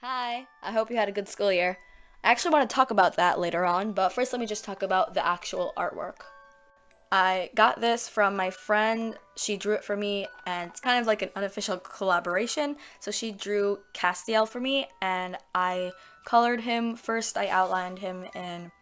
Hi, I hope you had a good school year. I actually want to talk about that later on, but first let me just talk about the actual artwork. I got this from my friend. She drew it for me, and it's kind of like an unofficial collaboration. So she drew Castiel for me, and I colored him. First, I outlined him in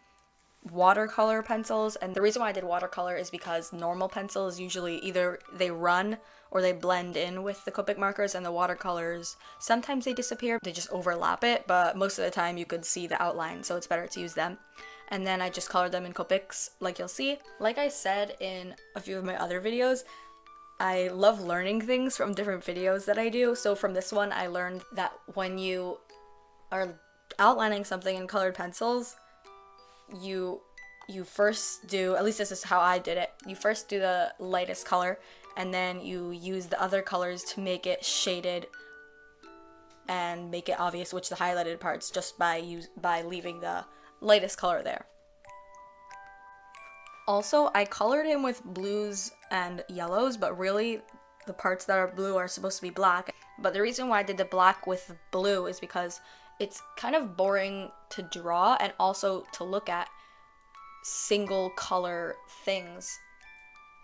watercolor pencils, and the reason why I did watercolor is because normal pencils usually either they run or they blend in with the Copic markers, and the watercolors sometimes they disappear, they just overlap it, but most of the time you could see the outline, so it's better to use them. And then I just colored them in Copics, like you'll see. Like I said in a few of my other videos, I love learning things from different videos that I do. So from this one I learned that when you are outlining something in colored pencils, you first do, at least this is how I did it, you first do the lightest color and then you use the other colors to make it shaded and make it obvious which the highlighted parts, just by leaving the lightest color there. Also, I colored him with blues and yellows, but really the parts that are blue are supposed to be black. But the reason why I did the black with blue is because it's kind of boring to draw and also to look at single color things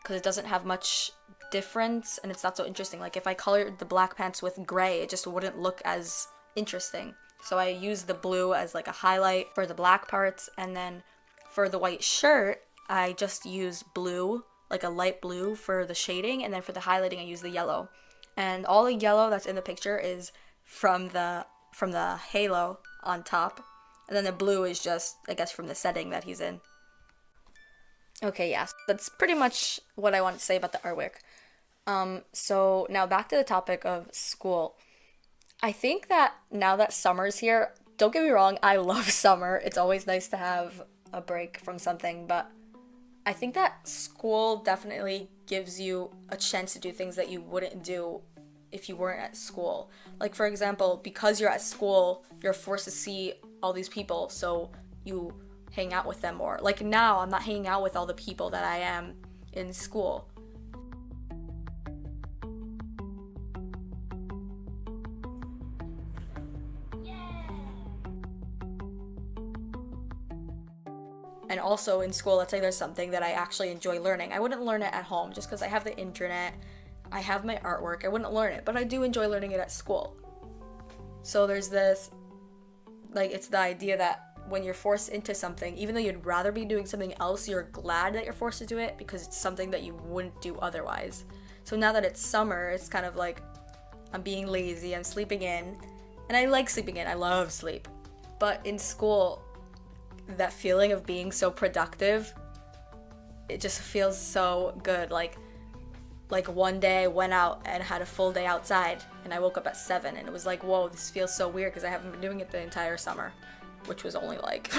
because it doesn't have much difference and it's not so interesting. Like if I colored the black pants with gray, it just wouldn't look as interesting. So I used the blue as like a highlight for the black parts, and then for the white shirt, I just used blue, like a light blue for the shading, and then for the highlighting I used the yellow. And all the yellow that's in the picture is from the halo on top, and then the blue is just, I guess, from the setting that he's in. Okay, yeah, that's pretty much what I wanted to say about the artwork. So now back to the topic of school. I think that now that summer's here, don't get me wrong, I love summer. It's always nice to have a break from something, but I think that school definitely gives you a chance to do things that you wouldn't do if you weren't at school. Like for example, because you're at school, you're forced to see all these people, so you hang out with them more. Like now, I'm not hanging out with all the people that I am in school. And also in school, let's say there's something that I actually enjoy learning. I wouldn't learn it at home just because I have the internet, I have my artwork, I wouldn't learn it, but I do enjoy learning it at school. So there's this, like, it's the idea that when you're forced into something, even though you'd rather be doing something else, you're glad that you're forced to do it because it's something that you wouldn't do otherwise. So now that it's summer, it's kind of like I'm being lazy, I'm sleeping in, and I like sleeping in, I love sleep. But in school, that feeling of being so productive, it just feels so good. Like one day I went out and had a full day outside and I woke up at 7 and it was like, whoa, this feels so weird because I haven't been doing it the entire summer, which was only like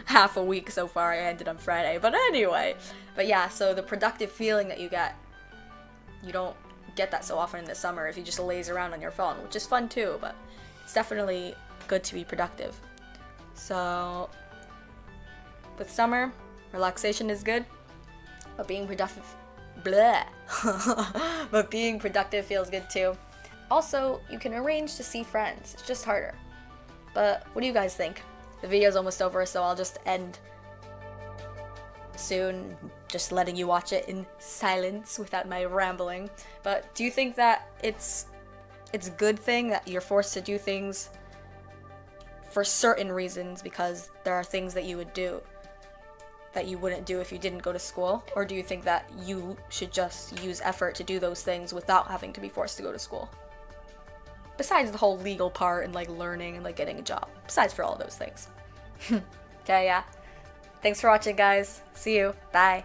half a week so far. I ended on Friday, but anyway. But yeah, so the productive feeling that you get, you don't get that so often in the summer if you just laze around on your phone, which is fun too, but it's definitely good to be productive. So with summer, relaxation is good, but being productive, bleh. But being productive feels good too. Also, you can arrange to see friends. It's just harder. But what do you guys think? The video's almost over, so I'll just end soon, just letting you watch it in silence without my rambling. But do you think that it's a good thing that you're forced to do things for certain reasons because there are things that you would do that you wouldn't do if you didn't go to school? Or do you think that you should just use effort to do those things without having to be forced to go to school? Besides the whole legal part and like learning and like getting a job. Besides for all of those things. Okay, yeah. Thanks for watching, guys. See you. Bye.